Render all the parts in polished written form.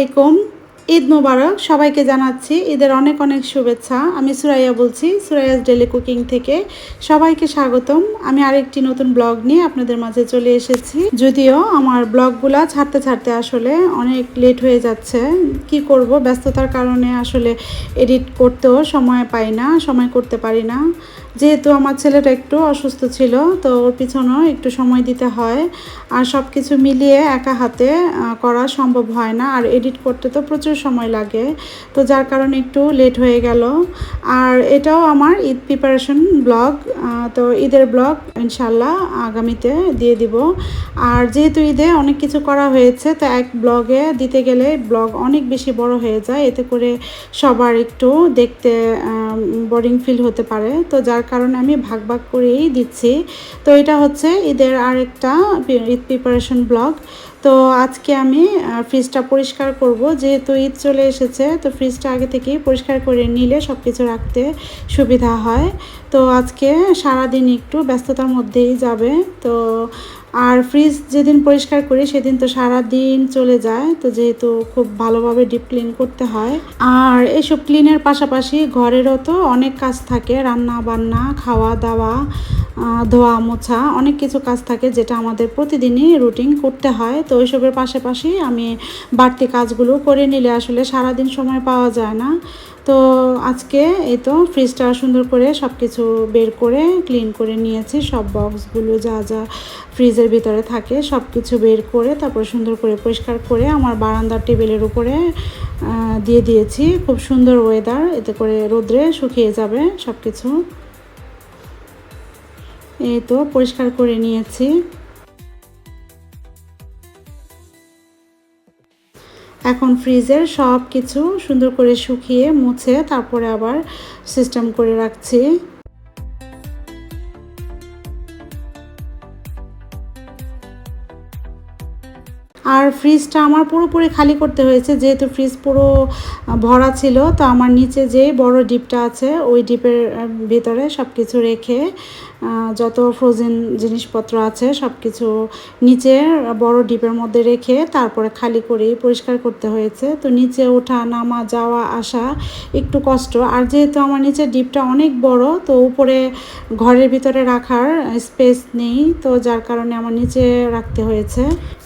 আলাইকুম। ঈদ মোবারক সবাইকে জানাচ্ছি ঈদের অনেক অনেক শুভেচ্ছা। আমি সুরাইয়া বলছি সুরাইয়াস ডেইলি কুকিং থেকে। সবাইকে স্বাগতম। আমি আরেকটি নতুন ব্লগ নিয়ে আপনাদের মাঝে চলে এসেছি। যদিও আমার ব্লগগুলা ছাড়তে ছাড়তে আসলে অনেক লেট হয়ে যাচ্ছে। কি করব, ব্যস্ততার কারণে আসলে এডিট করতেও সময় পাই না, সময় করতে পারি না। যেহেতু আমার ছেলেটা একটু অসুস্থ ছিল, তো ওর পিছনেও একটু সময় দিতে হয়। আর সব কিছু মিলিয়ে একা হাতে করা সম্ভব হয় না, আর এডিট করতে তো প্রচুর সময় লাগে। তো যার কারণে একটু লেট হয়ে গেল। আর এটাও আমার ঈদ প্রিপারেশন ব্লগ। তো ঈদের ব্লগ ইনশাল্লাহ আগামীতে দিয়ে দিব। আর যেহেতু ঈদে অনেক কিছু করা হয়েছে, তো এক ব্লগে দিতে গেলে ব্লগ অনেক বেশি বড় হয়ে যায়, এতে করে সবার একটু দেখতে বোরিং ফিল হতে পারে। তো যার কারণে আমি ভাগ ভাগ করেই দিচ্ছি। তো এটা হচ্ছে ঈদের আরেকটা ঈদ প্রিপারেশন ব্লগ। তো আজকে আমি ফ্রিজটা পরিষ্কার করব, যেহেতু ঈদ চলে এসেছে, তো ফ্রিজটা আগে থেকেই পরিষ্কার করে নিলে সব কিছু রাখতে সুবিধা হয়। তো আজকে সারাদিন একটু ব্যস্ততার মধ্যেই যাবে। তো আর ফ্রিজ যেদিন পরিষ্কার করি সেদিন তো সারা দিন চলে যায়, তো যেহেতু খুব ভালোভাবে ডিপ ক্লিন করতে হয়। আর এসব ক্লিনের পাশাপাশি ঘরেরও তো অনেক কাজ থাকে, রান্না বান্না, খাওয়া দাওয়া, ধোয়া মোছা, অনেক কিছু কাজ থাকে যেটা আমাদের প্রতিদিনই রুটিন করতে হয়। তো ওইসবের পাশাপাশি আমি বাড়তি কাজগুলো করে নিলে আসলে সারাদিন সময় পাওয়া যায় না। তো আজকে এই তো ফ্রিজটা সুন্দর করে সব কিছু বের করে ক্লিন করে নিয়েছি। সব বক্সগুলো যা যা ফ্রিজের ভিতরে থাকে সব কিছু বের করে তারপর সুন্দর করে পরিষ্কার করে আমার বারান্দার টেবিলের উপরে দিয়ে দিয়েছি। খুব সুন্দর ওয়েদার, এতে করে রোদ্রে শুকিয়ে যাবে সব কিছু। এই তো পরিষ্কার করে নিয়েছি। এখন ফ্রিজের সব কিছু সুন্দর করে শুকিয়ে মুছে তারপরে আবার সিস্টেম করে রাখছি। আর ফ্রিজটা আমার পুরোপুরি খালি করতে হয়েছে, যেহেতু ফ্রিজ পুরো ভরা ছিল। তো আমার নিচে যে বড় ডিপটা আছে ওই ডিপের ভিতরে সব কিছু রেখে যত ফ্রোজেন জিনিসপত্র আছে সব কিছু নিচে বড় ডিপের মধ্যে রেখে তারপরে খালি করে পরিষ্কার করতে হয়েছে। তো নিচে ওঠা নামা যাওয়া আসা একটু কষ্ট। আর যেহেতু আমার নিচে ডিপটা অনেক বড়, তো উপরে ঘরের ভিতরে রাখার স্পেস নেই, তো যার কারণে আমার নিচে রাখতে হয়েছে।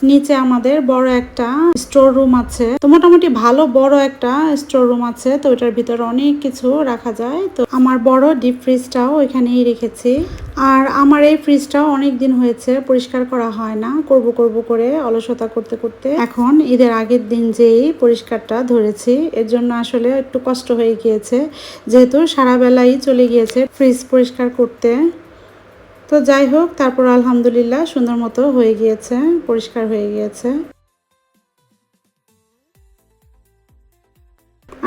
নিচে আমাদের বড় একটা স্টোর রুম আছে, তো মোটামুটি ভালো বড় একটা স্টোর রুম আছে। তো ওটার ভিতরে অনেক কিছু রাখা যায়। তো আমার বড় ডিপ ফ্রিজটাও ওইখানেই রেখেছি। আর আমার এই ফ্রিজটাও অনেক দিন হয়েছে পরিষ্কার করা হয় না, করব করব করে অলসতা করতে করতে এখন ঈদের আগের দিন যেই পরিষ্কারটা ধরেছি, এর জন্য আসলে একটু কষ্ট হয়ে গিয়েছে, যেহেতু সারা বেলাই চলে গিয়েছে ফ্রিজ পরিষ্কার করতে। তো যাই হোক, তারপর আলহামদুলিল্লাহ সুন্দর মতো হয়ে গিয়েছে, পরিষ্কার হয়ে গিয়েছে।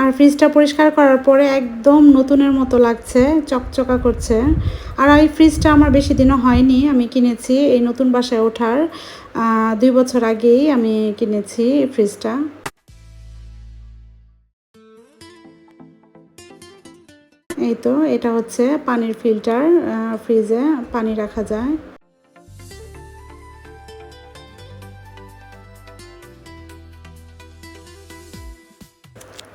আর ফ্রিজটা পরিষ্কার করার পরে একদম নতুনের মতো লাগছে, চকচকা করছে। আর এই ফ্রিজটা আমার বেশি দিনও হয়নি, আমি কিনেছি এই নতুন বাসায় ওঠার 2 বছর আগেই আমি কিনেছি ফ্রিজটা। এই তো এটা হচ্ছে পানির ফিল্টার, ফ্রিজে পানি রাখা যায়।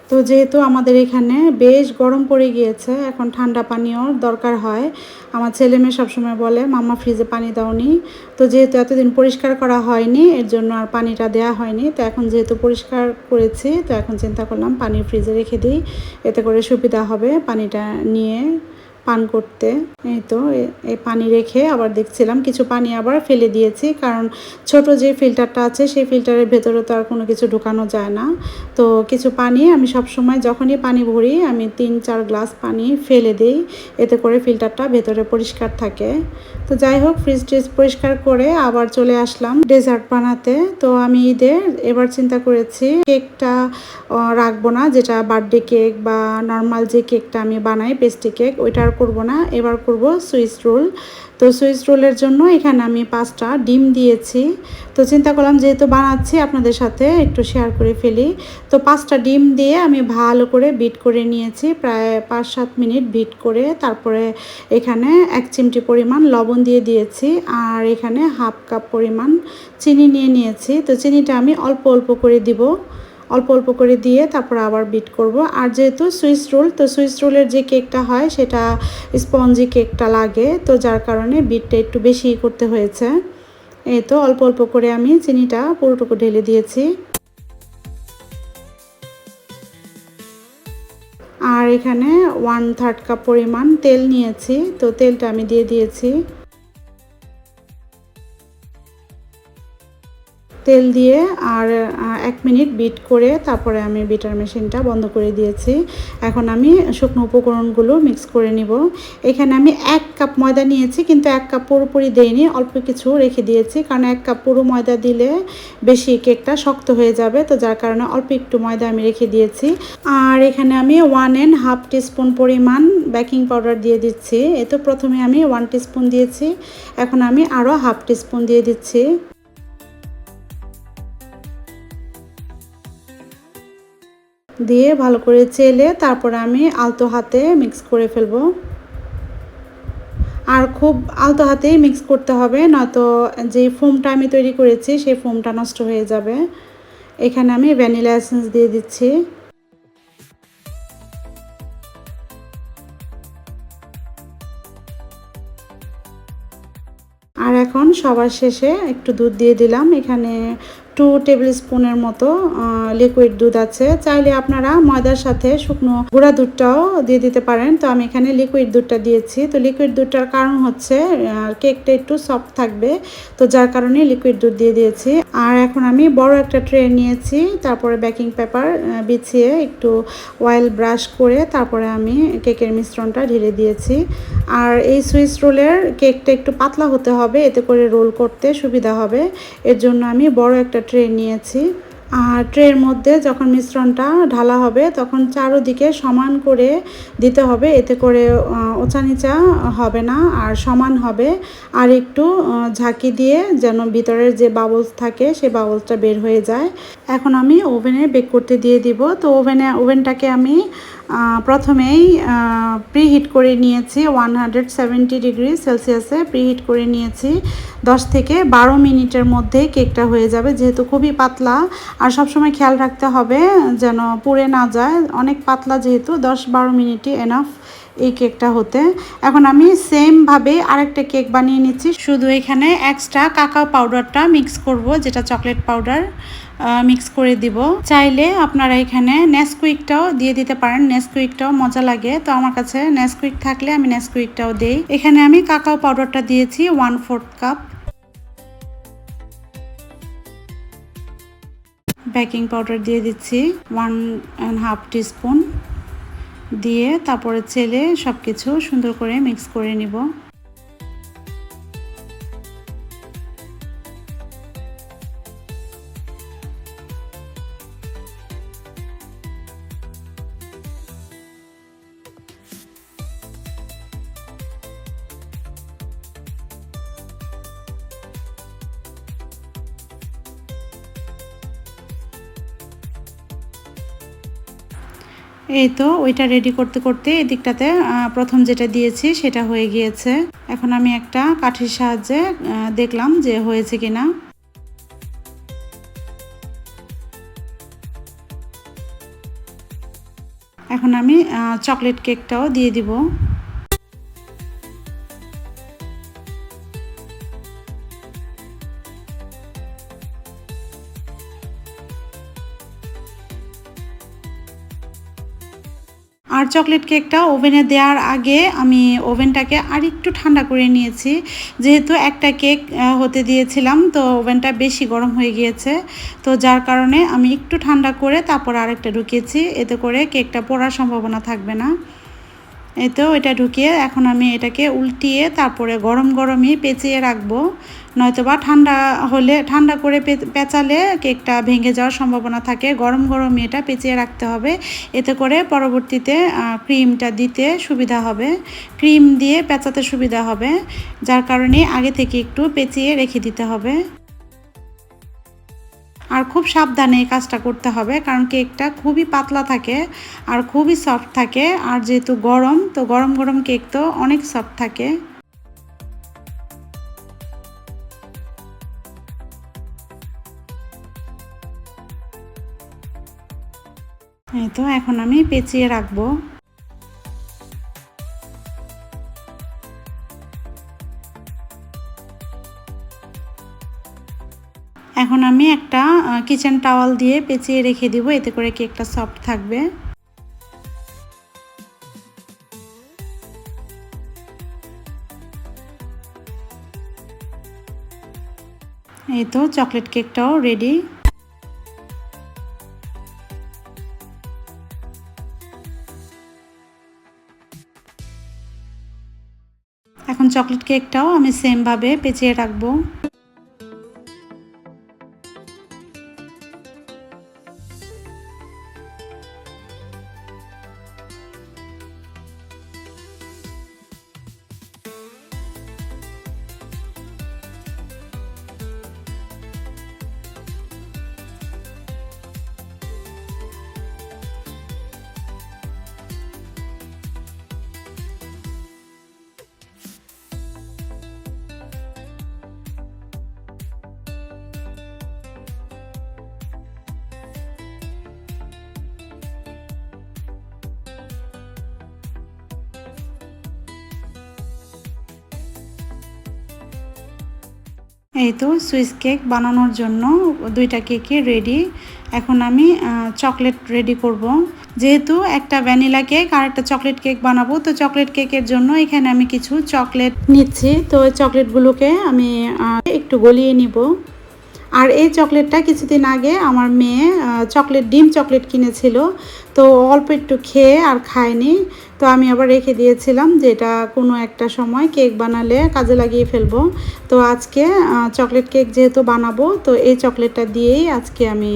তো যেহেতু আমাদের এখানে বেশ গরম পড়ে গিয়েছে, এখন ঠান্ডা পানীয় দরকার হয়। আমার ছেলে মেয়ে সবসময় বলে মাম্মা ফ্রিজে পানি দাওনি। তো যেহেতু এতদিন পরিষ্কার করা হয়নি, এর জন্য আর পানিটা দেওয়া হয়নি। তো এখন যেহেতু পরিষ্কার করেছি, তো এখন চিন্তা করলাম পানি ফ্রিজে রেখে দিই, এতে করে সুবিধা হবে পানিটা নিয়ে পান করতে। এই তো এই পানি রেখে আবার দেখছিলাম কিছু পানি আবার ফেলে দিয়েছি, কারণ ছোট যে ফিল্টারটা আছে সেই ফিল্টারের ভেতরে তো আর কোনো কিছু ঢোকানো যায় না। তো কিছু পানি আমি সবসময় যখনই পানি ভরি আমি 3-4 গ্লাস পানি ফেলে দিই, এতে করে ফিল্টারটা ভেতরে পরিষ্কার থাকে। তো যাই হোক, ফ্রিজ ট্রিজ পরিষ্কার করে আবার চলে আসলাম ডেজার্ট বানাতে। তো আমি ঈদের এবার চিন্তা করেছি কেকটা রাখবো না, যেটা বার্থডে কেক বা নর্মাল যে কেকটা আমি বানাই পেস্ট্রি কেক, ওইটা আর করবো না, এবার করব সুইস রোল। তো সুইস রোলের জন্য এখানে আমি 5টা ডিম দিয়েছি। তো চিন্তা করলাম যেহেতু বানাচ্ছি আপনাদের সাথে একটু শেয়ার করে ফেলি। তো 5টা ডিম দিয়ে আমি ভালো করে বিট করে নিয়েছি, প্রায় 5-7 মিনিট বিট করে। তারপরে এখানে 1 চিমটি পরিমাণ লবণ দিয়ে দিয়েছি, আর এখানে হাফ কাপ পরিমাণ চিনি নিয়ে নিয়েছি। তো চিনিটা আমি অল্প অল্প করে দিব, অল্প অল্প করে দিয়ে তারপর আবার বিট করব। আর যেহেতু সুইস রোল, তো সুইস রোলের যে কেকটা হয় সেটা স্পঞ্জি কেকটা লাগে, তো যার কারণে বিটটা একটু বেশি করতে হয়েছে। এই তো অল্প অল্প করে আমি চিনিটা পুরোটুকু ঢেলে দিয়েছি। আর এখানে 1/3 কাপ পরিমাণ তেল নিয়েছি, তো তেলটা আমি দিয়ে দিয়েছি। তেল দিয়ে আর 1 মিনিট বিট করে তারপরে আমি বিটার মেশিনটা বন্ধ করে দিয়েছি। এখন আমি শুকনো উপকরণগুলো মিক্স করে নিব। এখানে আমি 1 কাপ ময়দা নিয়েছি, কিন্তু 1 কাপ পুরোপুরি দেইনি, অল্প কিছু রেখে দিয়েছি, কারণ 1 কাপ পুরো ময়দা দিলে বেশি কেকটা শক্ত হয়ে যাবে, তো যার কারণে অল্প একটু ময়দা আমি রেখে দিয়েছি। আর এখানে আমি 1.5 টিস্পুন পরিমাণ বেকিং পাউডার দিয়ে দিচ্ছি। এই তো প্রথমে আমি 1 টিস্পুন দিয়েছি, এখন আমি আরও 1/2 টিস্পুন দিয়ে দিচ্ছি। দিয়ে ভালো করে চেলে তারপরে আমি আলতো হাতে মিক্স করে ফেলবো। আর খুব আলতো হাতেই মিক্স করতে হবে, নয়তো যে ফোমটা আমি তৈরি করেছি সেই ফোমটা নষ্ট হয়ে যাবে। এখানে আমি ভ্যানিলা এসেন্স দিয়ে দিচ্ছি। আর এখন সবার শেষে একটু দুধ দিয়ে দিলাম। এখানে 2 টেবিল স্পুনের মতো লিকুইড দুধ আছে। চাইলে আপনারা ময়দার সাথে শুকনো গুঁড়া দুধটাও দিয়ে দিতে পারেন, তো আমি এখানে লিকুইড দুধটা দিয়েছি। তো লিকুইড দুধটার কারণ হচ্ছে কেকটা একটু সফট থাকবে, তো যার কারণে লিকুইড দুধ দিয়ে দিয়েছি। আর এখন আমি বড় একটা ট্রে নিয়েছি, তারপরে বেকিং পেপার বিছিয়ে একটু অয়েল ব্রাশ করে তারপরে আমি কেকের মিশ্রণটা ঢেলে দিয়েছি। আর এই সুইস রোলের কেকটা একটু পাতলা হতে হবে, এতে করে রোল করতে সুবিধা হবে। এর জন্য আমি বড় একটা ট্রে নিয়েছি। আর ট্রের মধ্যে যখন মিশ্রণটা ঢালা হবে তখন চারদিকে সমান করে দিতে হবে, এতে করে ওচা নিচা হবে না আর সমান হবে। আর একটু ঝাঁকি দিয়ে যেন ভিতরের যে বাবলস থাকে সেই বাবলসটা বের হয়ে যায়। এখন আমি ওভেনে বেক করতে দিয়ে দিব। তো ওভেনটাকে আমি প্রথমেই প্রিহিট করে নিয়েছি 170 ডিগ্রি সেলসিয়াসে প্রিহিট করে নিয়েছি। 10 থেকে 12 মিনিটের মধ্যেই কেকটা হয়ে যাবে, যেহেতু খুবই পাতলা। আর সবসময় খেয়াল রাখতে হবে যেন পুড়ে না যায়, অনেক পাতলা যেহেতু 10-12 মিনিটই এনাফ এই কেকটা হতে। এখন আমি সেমভাবে আরেকটা কেক বানিয়ে নিচ্ছি, শুধু এখানে এক্সট্রা কাকাও পাউডারটা মিক্স করব, যেটা চকলেট পাউডার মিক্স করে দিব। চাইলে আপনারা এখানে নেসকুইকটাও দিয়ে দিতে পারেন, নেসকুইকটাও মজা লাগে, তো আমার কাছে নেসকুইক থাকলে আমি নেসকুইকটাও দেই। এখানে আমি কাকাও পাউডারটা দিয়েছি 1/4 কাপ। বেকিং পাউডার দিয়ে দিচ্ছি 1.5 টিস্পুন, দিয়ে তারপরে চেলে সব কিছু সুন্দর করে মিক্স করে নিব। এই তো ওইটা রেডি করতে করতে এদিকটাতে প্রথম যেটা দিয়েছি সেটা হয়ে গিয়েছে। এখন আমি একটা কাঠির সাহায্যে দেখলাম যে হয়েছে কিনা। এখন আমি চকলেট কেকটাও দিয়ে দিব। আর চকলেট কেকটা ওভেনে দেওয়ার আগে আমি ওভেনটাকে আরেকটু ঠান্ডা করে নিয়েছি, যেহেতু একটা কেক হতে দিয়েছিলাম, তো ওভেনটা বেশি গরম হয়ে গিয়েছে, তো যার কারণে আমি একটু ঠান্ডা করে তারপর আরেকটা ঢুকিয়েছি, এতে করে কেকটা পোড়ার সম্ভাবনা থাকবে না। এই তো এটা ঢুকিয়ে এখন আমি এটাকে উল্টিয়ে তারপরে গরম গরমই পেঁচিয়ে রাখবো, নয়তোবা ঠান্ডা করে পেঁচালে কেকটা ভেঙে যাওয়ার সম্ভাবনা থাকে। গরম গরমই এটা পেঁচিয়ে রাখতে হবে, এতে করে পরবর্তীতে ক্রিমটা দিতে সুবিধা হবে, ক্রিম দিয়ে পেঁচাতে সুবিধা হবে, যার কারণে আগে থেকে একটু পেঁচিয়ে রেখে দিতে হবে। আর খুব সাবধানে এই কাজটা করতে হবে, কারণ কেকটা খুবই পাতলা থাকে আর খুবই সফট থাকে, আর যেহেতু গরম, তো গরম গরম কেক তো অনেক সফট থাকে। এই তো এখন আমি পেঁচিয়ে রাখবো। এখন আমি একটা কিচেন টাওয়াল দিয়ে পেঁচিয়ে রেখে দিব, এতে করে কেকটা সফট থাকবে। এই তো চকলেট কেকটাও রেডি। এখন চকলেট কেকটাও আমি সেম ভাবে পেঁচিয়ে রাখবো। এই তো সুইস কেক বানানোর জন্য দুইটা কেকই রেডি। এখন আমি চকলেট রেডি করব। যেহেতু একটা ভ্যানিলা কেক আর একটা চকলেট কেক বানাবো, তো চকলেট কেকের জন্য এখানে আমি কিছু চকলেট নিচ্ছি। তো ওই চকলেটগুলোকে আমি একটু গলিয়ে নিব। আর এই চকলেটটা কিছুদিন আগে আমার মেয়ে ডিম চকলেট কিনেছিল, তো অল্প একটু খেয়ে আর খায়নি। তো আমি আবার রেখে দিয়েছিলাম যে এটা কোনো একটা সময় কেক বানালে কাজে লাগিয়ে ফেলবো। তো আজকে চকলেট কেক যেহেতু বানাবো, তো এই চকলেটটা দিয়েই আজকে আমি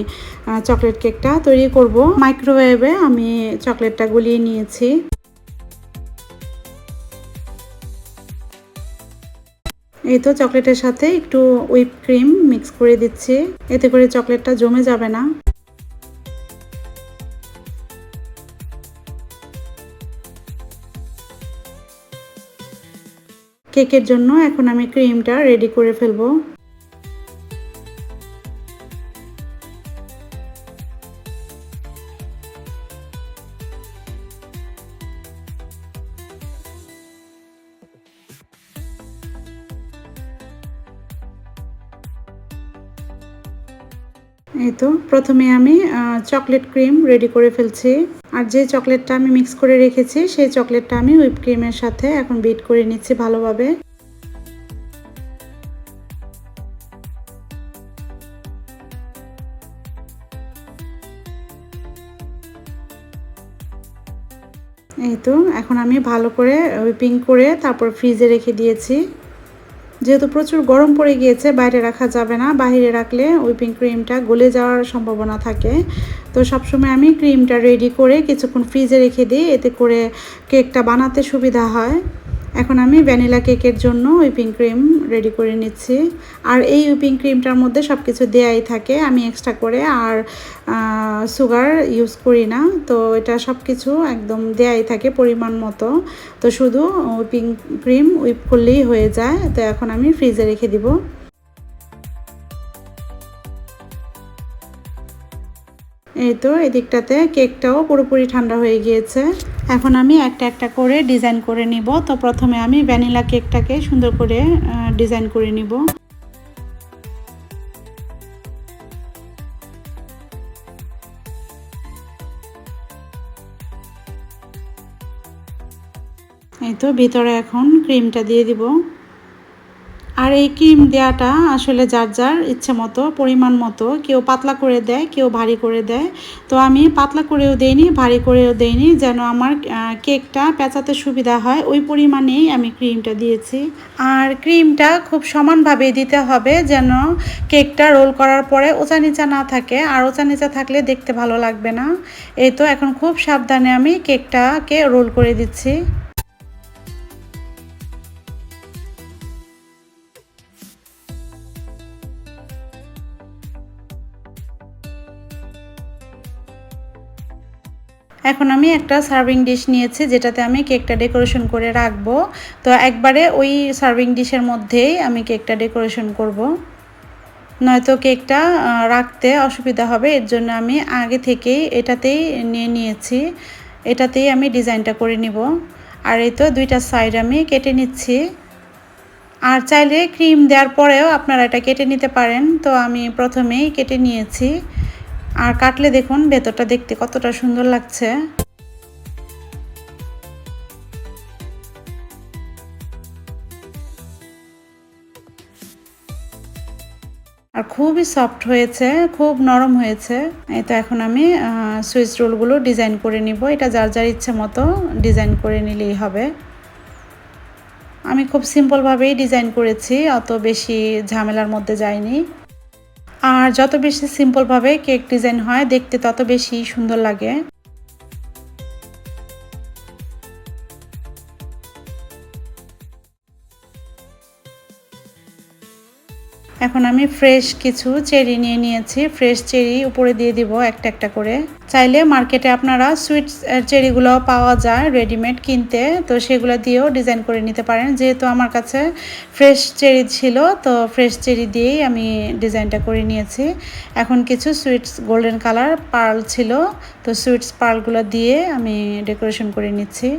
চকলেট কেকটা তৈরি করব। মাইক্রোওয়েভে আমি চকলেটটা গলিয়ে নিয়েছি। এই তো চকলেটের সাথে একটু হুইপ ক্রিম মিক্স করে দিচ্ছি, এতে করে চকলেটটা জমে যাবে না। কেকের জন্য এখন আমি ক্রিমটা রেডি করে ফেলবো। এই তো প্রথমে আমি চকলেট ক্রিম রেডি করে ফেলছি। আর যে চকলেটটা আমি মিক্স করে রেখেছি সেই চকলেটটা আমি হুইপ ক্রিমের সাথে এখন বিট করে নিচ্ছি ভালোভাবে। এই তো এখন আমি ভালো করে হুইপিং করে তারপর ফ্রিজে রেখে দিয়েছি। যেহেতু প্রচুর গরম পড়ে গিয়েছে, বাইরে রাখা যাবে না, বাইরে রাখলে হুইপিং ক্রিমটা গলে যাওয়ার সম্ভাবনা থাকে। তো সবসময় আমি ক্রিমটা রেডি করে কিছুক্ষণ ফ্রিজে রেখে দিই, এতে করে কেকটা বানাতে সুবিধা হয়। এখন আমি ভ্যানিলা কেকের জন্য হুইপিং ক্রিম রেডি করে নিচ্ছি। আর এই হুইপিং ক্রিমটার মধ্যে সব কিছু দেয়াই থাকে, আমি এক্সট্রা করে আর সুগার ইউজ করি না। তো এটা সব কিছু একদম দেয়াই থাকে পরিমাণ মতো। তো শুধু হুইপিং ক্রিম হুইপ করলেই হয়ে যায়। তো এখন আমি ফ্রিজে রেখে দিব। এই তো এদিকটাতে কেকটাও পুরোপুরি ঠান্ডা হয়ে গিয়েছে। এখন আমি একটা একটা করে ডিজাইন করে নিব। তো প্রথমে আমি ভ্যানিলা কেকটাকে সুন্দর করে ডিজাইন করে নিব। এই তো ভিতরে এখন ক্রিমটা দিয়ে দিব। আর এই ক্রিম দেওয়াটা আসলে যার যার ইচ্ছে মতো পরিমাণ মতো, কেউ পাতলা করে দেয়, কেউ ভারী করে দেয়। তো আমি পাতলা করেও দেইনি, ভারী করেও দেইনি, যেন আমার কেকটা পেঁচাতে সুবিধা হয় ওই পরিমাণেই আমি ক্রিমটা দিয়েছি। আর ক্রিমটা খুব সমানভাবে দিতে হবে, যেন কেকটা রোল করার পরে ওচা নিচা না থাকে, আর ওচা নিচা থাকলে দেখতে ভালো লাগবে না। এই তো এখন খুব সাবধানে আমি কেকটাকে রোল করে দিচ্ছি। এখন আমি একটা সার্ভিং ডিশ নিয়েছি, যেটাতে আমি কেকটা ডেকোরেশন করে রাখবো। তো একবারে ওই সার্ভিং ডিশের মধ্যেই আমি কেকটা ডেকোরেশন করব। নয়তো কেকটা রাখতে অসুবিধা হবে। এর জন্য আমি আগে থেকেই এটাতেই নিয়ে নিয়েছি, এটাতেই আমি ডিজাইনটা করে নিব। আর এই তো দুইটা সাইড আমি কেটে নিচ্ছি। আর চাইলে ক্রিম দেওয়ার পরেও আপনারা এটা কেটে নিতে পারেন। তো আমি প্রথমেই কেটে নিয়েছি। আর কাটলে দেখুন ভেতরটা দেখতে কতটা সুন্দর লাগছে। আর খুবই সফট হয়েছে, খুব নরম হয়েছে। এই তো এখন আমি সুইচ রোলগুলো ডিজাইন করে নিব। এটা যার যার ইচ্ছে মতো ডিজাইন করে নিলেই হবে। আমি খুব সিম্পলভাবেই ডিজাইন করেছি, অত বেশি ঝামেলার মধ্যে যায়নি। আর যত বেশি সিম্পলভাবে কেক ডিজাইন হয় দেখতে তত বেশি সুন্দর লাগে। এখন আমি ফ্রেশ কিছু চেরি নিয়ে নিয়েছি। ফ্রেশ চেরি উপরে দিয়ে দিব একটা একটা করে। চাইলে মার্কেটে আপনারা সুইট চেরিগুলো পাওয়া যায় রেডিমেড কিনতে, তো সেগুলো দিয়েও ডিজাইন করে নিতে পারেন। যেহেতু আমার কাছে ফ্রেশ চেরি ছিল, তো ফ্রেশ চেরি দিয়েই আমি ডিজাইনটা করে নিয়েছি। এখন কিছু সুইটস গোল্ডেন কালার পার্ল ছিল, তো সুইটস পার্লগুলো দিয়ে আমি ডেকোরেশন করে নিচ্ছি।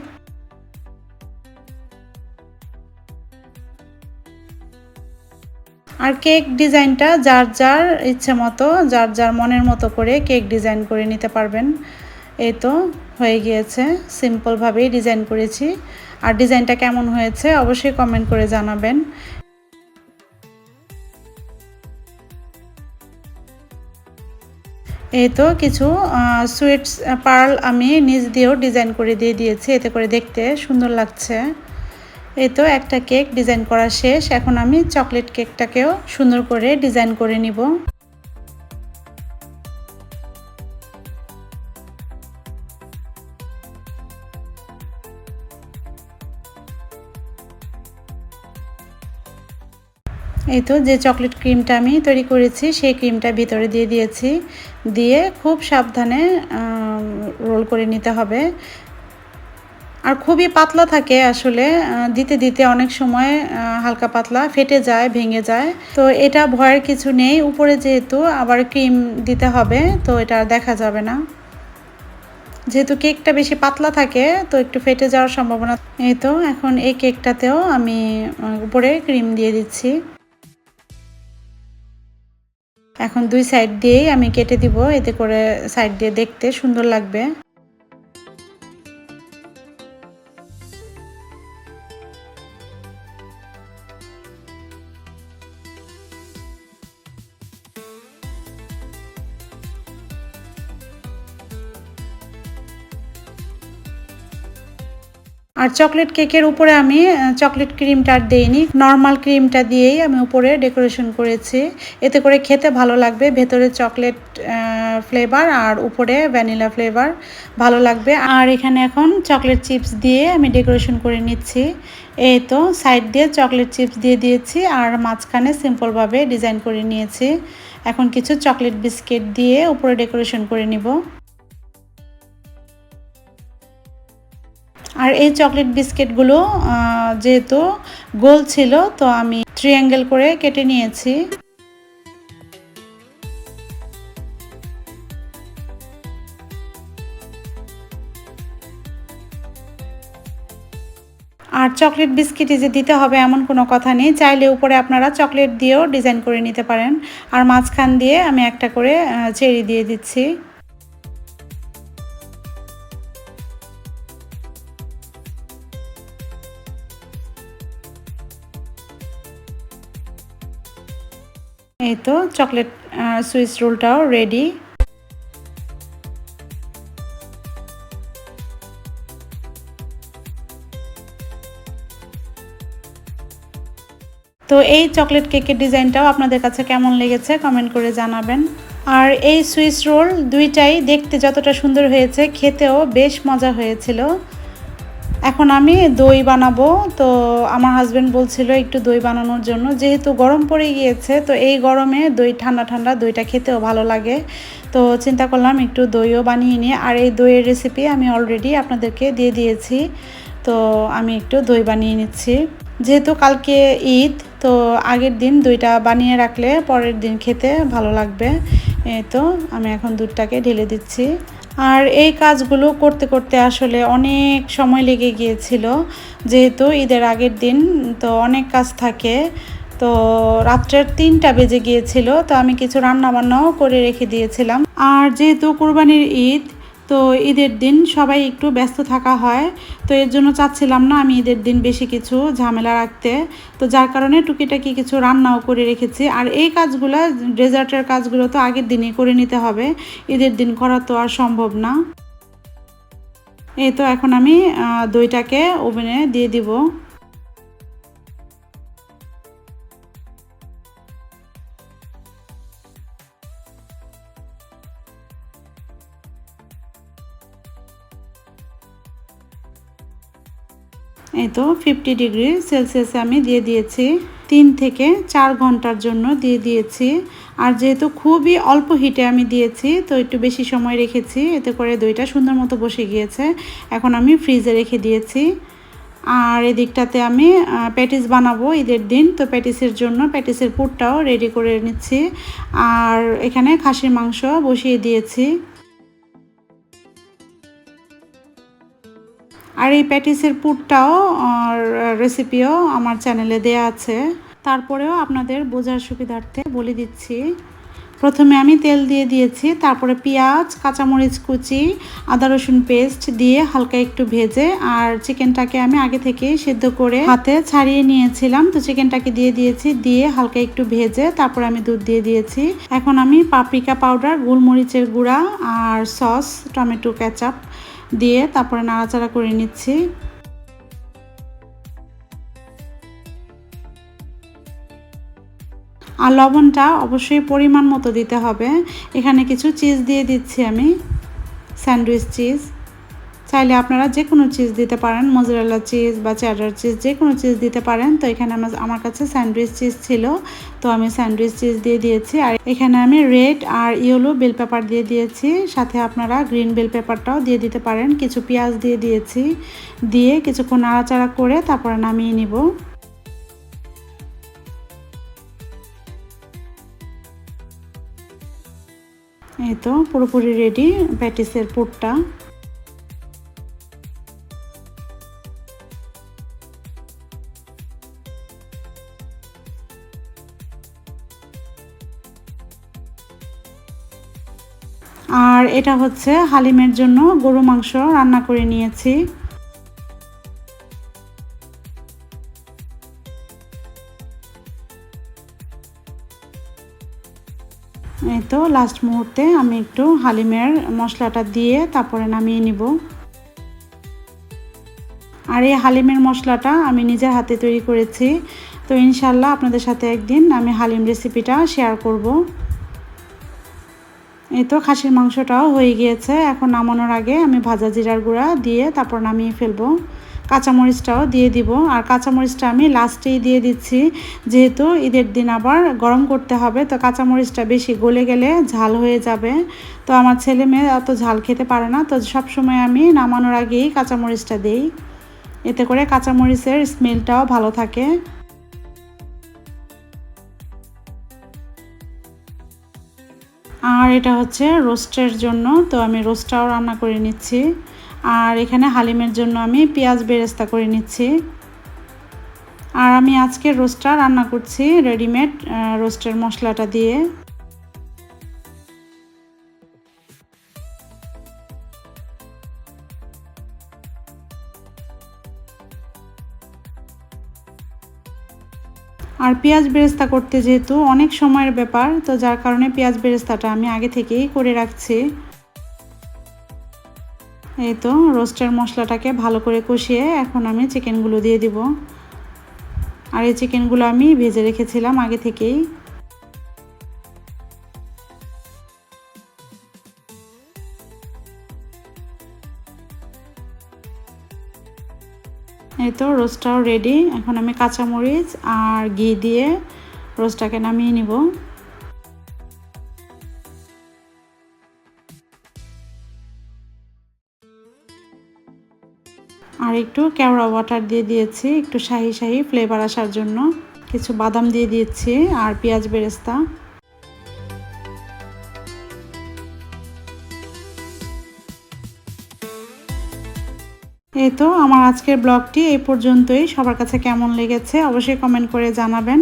আর কেক ডিজাইনটা যার যার ইচ্ছে মতো, যার যার মনের মতো করে কেক ডিজাইন করে নিতে পারবেন। এই তো হয়ে গিয়েছে, সিম্পলভাবেই ডিজাইন করেছি। আর ডিজাইনটা কেমন হয়েছে অবশ্যই কমেন্ট করে জানাবেন। এই তো কিছু সুইটস পার্ল আমি নিচ দিয়েও ডিজাইন করে দিয়ে দিয়েছি, এতে করে দেখতে সুন্দর লাগছে। এই তো একটা কেক ডিজাইন করা শেষ। এখন আমি চকলেট কেকটাকেও সুন্দর করে ডিজাইন করে নিব। এই তো যে চকলেট ক্রিমটা আমি তৈরি করেছি সেই ক্রিমটা ভিতরে দিয়ে দিয়েছি, দিয়ে খুব সাবধানে রোল করে নিতে হবে। আর খুবই পাতলা থাকে আসলে, দিতে দিতে অনেক সময় হালকা পাতলা ফেটে যায়, ভেঙে যায়। তো এটা ভয়ের কিছু নেই, উপরে যেহেতু আবার ক্রিম দিতে হবে তো এটা দেখা যাবে না। যেহেতু কেকটা বেশি পাতলা থাকে তো একটু ফেটে যাওয়ার সম্ভাবনা। এই তো এখন এই কেকটাতেও আমি উপরে ক্রিম দিয়ে দিচ্ছি। এখন দুই সাইড দিয়েই আমি কেটে দিব, এতে করে সাইড দিয়ে দেখতে সুন্দর লাগবে। আর চকলেট কেকের উপরে আমি চকলেট ক্রিমটা আর দেইনি, নর্মাল ক্রিমটা দিয়েই আমি উপরে ডেকোরেশন করেছি। এতে করে খেতে ভালো লাগবে, ভেতরে চকলেট ফ্লেভার আর উপরে ভ্যানিলা ফ্লেভার ভালো লাগবে। আর এখানে এখন চকলেট চিপস দিয়ে আমি ডেকোরেশন করে নিচ্ছি। এই তো সাইড দিয়ে চকলেট চিপস দিয়ে দিয়েছি আর মাঝখানে সিম্পলভাবে ডিজাইন করে নিয়েছি। এখন কিছু চকলেট বিস্কিট দিয়ে উপরে ডেকোরেশন করে নিব। আর এই চকলেট বিস্কিটগুলো যেহেতু গোল ছিল তো আমি ট্রায়াঙ্গেল করে কেটে নিয়েছি। আর চকলেট বিস্কিটে যে দিতে হবে এমন কোনো কথা নেই, চাইলে উপরে আপনারা চকলেট দিয়েও ডিজাইন করে নিতে পারেন। আর মাঝখান দিয়ে আমি একটা করে চেরি দিয়ে দিচ্ছি। এই তো চকলেট সুইচ রোলটাও রেডি। তো এই চকলেট কেকের ডিজাইনটাও আপনাদের কাছে কেমন লেগেছে কমেন্ট করে জানাবেন। আর এই সুইচ রোল দুইটাই দেখতে যতটা সুন্দর হয়েছে খেতেও বেশ মজা হয়েছিল। এখন আমি দই বানাবো, তো আমার হাজব্যান্ড বলছিল একটু দই বানানোর জন্য, যেহেতু গরম পড়ে গিয়েছে তো এই গরমে দই ঠান্ডা ঠান্ডা দইটা খেতেও ভালো লাগে। তো চিন্তা করলাম একটু দইও বানিয়ে নিই। আর এই দইয়ের রেসিপি আমি অলরেডি আপনাদেরকে দিয়ে দিয়েছি, তো আমি একটু দই বানিয়ে নিচ্ছি। যেহেতু কালকে ঈদ, তো আগের দিন দইটা বানিয়ে রাখলে পরের দিন খেতে ভালো লাগবে। এই তো আমি এখন দুধটাকে ঢেলে দিচ্ছি। আর এই কাজগুলো করতে করতে আসলে অনেক সময় লেগে গিয়েছিল, যেহেতু ঈদের আগের দিন তো অনেক কাজ থাকে। তো রাত্রের 3টা বেজে গিয়েছিল, তো আমি কিছু রান্নাবান্নাও করে রেখে দিয়েছিলাম। আর যেহেতু কোরবানির ঈদ, তো ঈদের দিন সবাই একটু ব্যস্ত থাকা হয়, তো এর জন্য চাচ্ছিলাম না আমি ঈদের দিন বেশি কিছু ঝামেলা রাখতে। তো যার কারণে টুকিটাকি কিছু রান্নাও করে রেখেছি। আর এই কাজগুলো, ডেজার্টের কাজগুলো তো আগের দিনই করে নিতে হবে, ঈদের দিন করা তো আর সম্ভব না। এই তো এখন আমি দইটাকে ওভেনে দিয়ে দিব। এই তো 50 ডিগ্রি সেলসিয়াসে আমি দিয়ে দিয়েছি। 3 থেকে 4 ঘন্টার জন্য দিয়ে দিয়েছি। আর যেহেতু খুবই অল্প হিটে আমি দিয়েছি, তো একটু বেশি সময় রেখেছি, এতে করে দইটা সুন্দর মতো বসে গিয়েছে। এখন আমি ফ্রিজে রেখে দিয়েছি। আর এদিকটাতে আমি প্যাটিস বানাবো ঈদের দিন, তো প্যাটিসের জন্য প্যাটিসের পুরটাও রেডি করে নিচ্ছি। আর এখানে খাসির মাংস বসিয়ে দিয়েছি। আর এই প্যাটিসের পুরটাও রেসিপিও আমার চ্যানেলে দেয়া আছে, তারপরেও আপনাদের বোঝার সুবিধার্থে বলে দিচ্ছি। প্রথমে আমি তেল দিয়ে দিয়েছি, তারপরে পেঁয়াজ, কাঁচামরিচ কুচি, আদা রসুন পেস্ট দিয়ে হালকা একটু ভেজে, আর চিকেনটাকে আমি আগে থেকেই সেদ্ধ করে হাতে ছাড়িয়ে নিয়েছিলাম, তো চিকেনটাকে দিয়ে দিয়েছি, দিয়ে হালকা একটু ভেজে তারপর আমি দুধ দিয়ে দিয়েছি। এখন আমি পাপরিকা পাউডার, গোলমরিচের গুঁড়া আর সস, টমেটো কেচাপ দিয়ে তারপরে নাড়াচাড়া করে নিচ্ছি। আর লবণটা অবশ্যই পরিমাণ মতো দিতে হবে। এখানে কিছু চিজ দিয়ে দিচ্ছি আমি, স্যান্ডউইচ চিজ। চাইলে আপনারা যে কোনো চিজ দিতে পারেন, মোজারেলা চিজ বা চেডার চিজ, যে কোনো চিজ দিতে পারেন। তো এখানে আমার কাছে স্যান্ডউইচ চিজ ছিল, তো আমি স্যান্ডউইচ চিজ দিয়ে দিয়েছি। আর এখানে আমি রেড আর ইয়েলো বেল পেপার দিয়ে দিয়েছি, সাথে আপনারা গ্রিন বেল পেপারটাও দিয়ে দিতে পারেন। কিছু পেঁয়াজ দিয়ে দিয়েছি, দিয়ে কিছুক্ষণ নাড়াচাড়া করে তারপরে নামিয়ে নিব। এই তো পুরোপুরি রেডি প্যাটিসের পুরটা। আর এটা হচ্ছে হালিমের জন্য গরু মাংস রান্না করে নিয়েছি। এই তো লাস্ট মুহূর্তে আমি একটু হালিমের মশলাটা দিয়ে তারপরে নামিয়ে নিব। আর এই হালিমের মশলাটা আমি নিজের হাতে তৈরি করেছি, তো ইনশাল্লাহ আপনাদের সাথে একদিন আমি হালিম রেসিপিটা শেয়ার করব। এই তো খাসির মাংসটাও হয়ে গিয়েছে। এখন নামানোর আগে আমি ভাজা জিরার গুঁড়া দিয়ে তারপর নামিয়ে ফেলবো। কাঁচামরিচটাও দিয়ে দিব, আর কাঁচামরিচটা আমি লাস্টেই দিয়ে দিচ্ছি, যেহেতু ঈদের দিন আবার গরম করতে হবে, তো কাঁচামরিচটা বেশি গলে গেলে ঝাল হয়ে যাবে। তো আমার ছেলে মেয়ে অত ঝাল খেতে পারে না, তো সবসময় আমি নামানোর আগেই কাঁচামরিচটা দিই, এতে করে কাঁচামরিচের স্মেলটাও ভালো থাকে। আর এটা হচ্ছে রোস্টের জন্য, তো আমি রোস্টটাও রান্না করে নিচ্ছি। আর এখানে হালিমের জন্য আমি পেঁয়াজ বেরেস্তা করে নিচ্ছি। আর আমি আজকে রোস্টটা রান্না করছি রেডিমেড রোস্টের মশলাটা দিয়ে। আর পেঁয়াজ বেরেস্তা করতে যেহেতু অনেক সময়ের ব্যাপার, তো যার কারণে পেঁয়াজ বেরেস্তাটা আমি আগে থেকেই করে রাখছি। এই তো রোস্টের মশলাটাকে ভালো করে কষিয়ে এখন আমি চিকেনগুলো দিয়ে দিব। আর এই চিকেনগুলো আমি ভেজে রেখেছিলাম আগে থেকেই। এই তো রোস্টটাও রেডি। এখন আমি কাঁচামরিচ আর ঘি দিয়ে রোস্টটাকে নামিয়ে নিব। আর একটু কেওড়া ওয়াটার দিয়ে দিয়েছি একটু শাহি শাহি ফ্লেভার আসার জন্য। কিছু বাদাম দিয়ে দিয়েছি আর পেঁয়াজ বেরেস্তা। এই তো আমার আজকের ব্লগটি এই পর্যন্তই। সবার কাছে কেমন লেগেছে অবশ্যই কমেন্ট করে জানাবেন।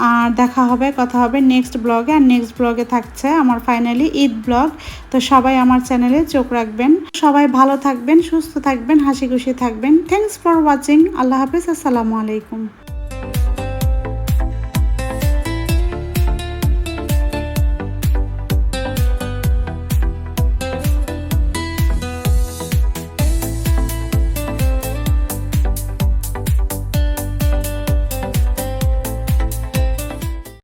আর দেখা হবে, কথা হবে নেক্সট ব্লগে। আর নেক্সট ব্লগে থাকছে আমার ফাইনালি ঈদ ব্লগ। তো সবাই আমার চ্যানেলে চোখ রাখবেন। সবাই ভালো থাকবেন, সুস্থ থাকবেন, হাসি খুশি থাকবেন। Thanks for watching. আল্লাহ হাফেজ, আসসালামু আলাইকুম।